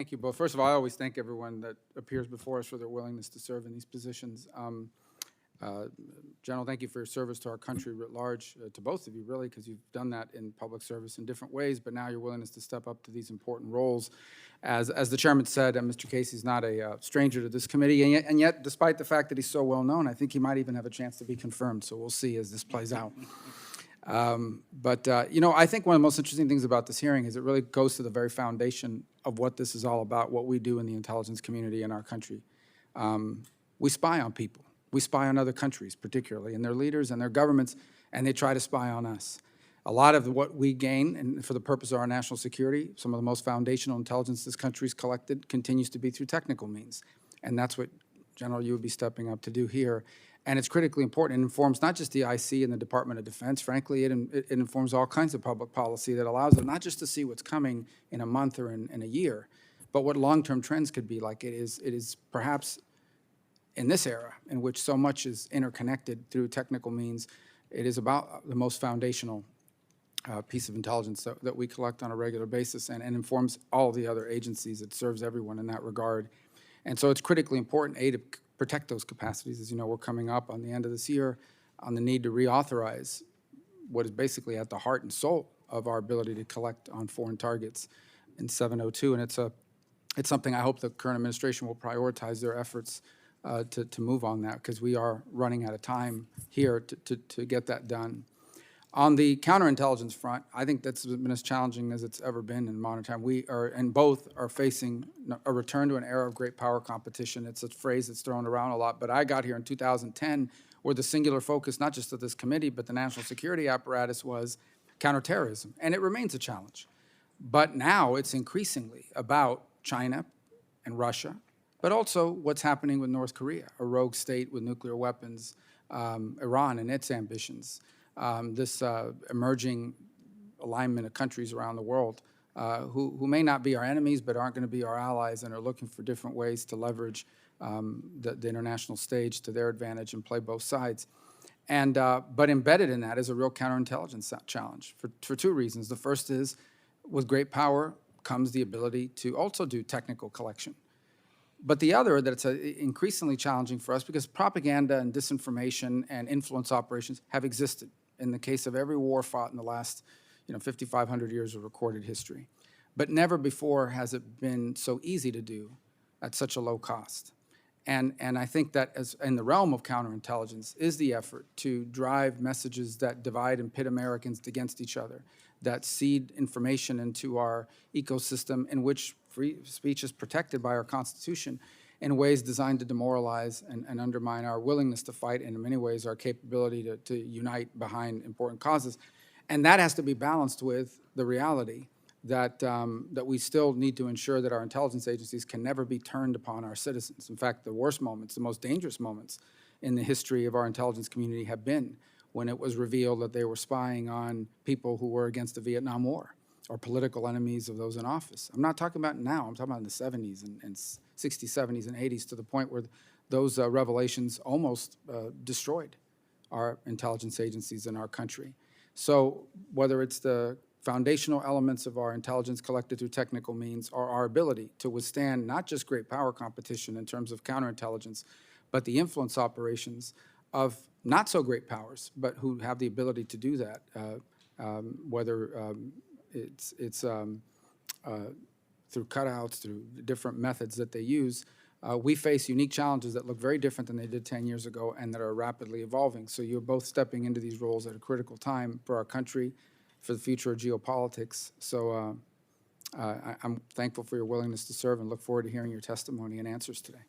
Thank you both. First of all, I always thank everyone that appears before us for their willingness to serve in these positions. General, thank you for your service to our country writ large, to both of you, really, because you've done that in public service in different ways, but now your willingness to step up to these important roles. As the chairman said, Mr. Casey's not a stranger to this committee, and yet, despite the fact that he's so well known, I think he might even have a chance to be confirmed, so we'll see as this plays out. You know, I think one of the most interesting things about this hearing is it really goes to the very foundation of what this is all about, what we do in the intelligence community in our country. We spy on people. We spy on other countries, particularly, and their leaders and their governments, and they try to spy on us. A lot of what we gain, and for the purpose of our national security, some of the most foundational intelligence this country's collected continues to be through technical means. And that's what, General, you would be stepping up to do here. And it's critically important. It informs not just the IC and the Department of Defense. Frankly, it informs all kinds of public policy that allows them not just to see what's coming in a month or in a year, but what long-term trends could be like. It is perhaps in this era in which so much is interconnected through technical means, it is about the most foundational piece of intelligence that we collect on a regular basis and informs all the other agencies. It serves everyone in that regard. And so it's critically important, A, to protect those capacities. As you know, we're coming up on the end of this year on the need to reauthorize what is basically at the heart and soul of our ability to collect on foreign targets in 702. And it's something I hope the current administration will prioritize their efforts to move on that, because we are running out of time here to get that done. On the counterintelligence front, I think that's been as challenging as it's ever been in modern time. We are, and both are facing a return to an era of great power competition. It's a phrase that's thrown around a lot, but I got here in 2010 where the singular focus, not just of this committee, but the national security apparatus was counterterrorism, and it remains a challenge. But now it's increasingly about China and Russia, but also what's happening with North Korea, a rogue state with nuclear weapons, Iran and its ambitions, this emerging alignment of countries around the world who may not be our enemies but aren't going to be our allies and are looking for different ways to leverage the international stage to their advantage and play both sides. And but embedded in that is a real counterintelligence challenge for two reasons. The first is, with great power comes the ability to also do technical collection. But the other, that it's increasingly challenging for us because propaganda and disinformation and influence operations have existed in the case of every war fought in the last 5,500 years of recorded history. But never before has it been so easy to do at such a low cost. And I think that as in the realm of counterintelligence is the effort to drive messages that divide and pit Americans against each other, that seed information into our ecosystem in which free speech is protected by our Constitution in ways designed to demoralize and undermine our willingness to fight, and in many ways our capability to unite behind important causes. And that has to be balanced with the reality that, that we still need to ensure that our intelligence agencies can never be turned upon our citizens. In fact, the worst moments, the most dangerous moments in the history of our intelligence community have been when it was revealed that they were spying on people who were against the Vietnam War or political enemies of those in office. I'm not talking about now, I'm talking about in the 70s and 60s, 70s, and 80s, to the point where those revelations almost destroyed our intelligence agencies in our country. So whether it's the foundational elements of our intelligence collected through technical means or our ability to withstand not just great power competition in terms of counterintelligence, but the influence operations of not so great powers, but who have the ability to do that, whether it's through cutouts, through different methods that they use, we face unique challenges that look very different than they did 10 years ago and that are rapidly evolving. So you're both stepping into these roles at a critical time for our country, for the future of geopolitics. So I'm thankful for your willingness to serve and look forward to hearing your testimony and answers today.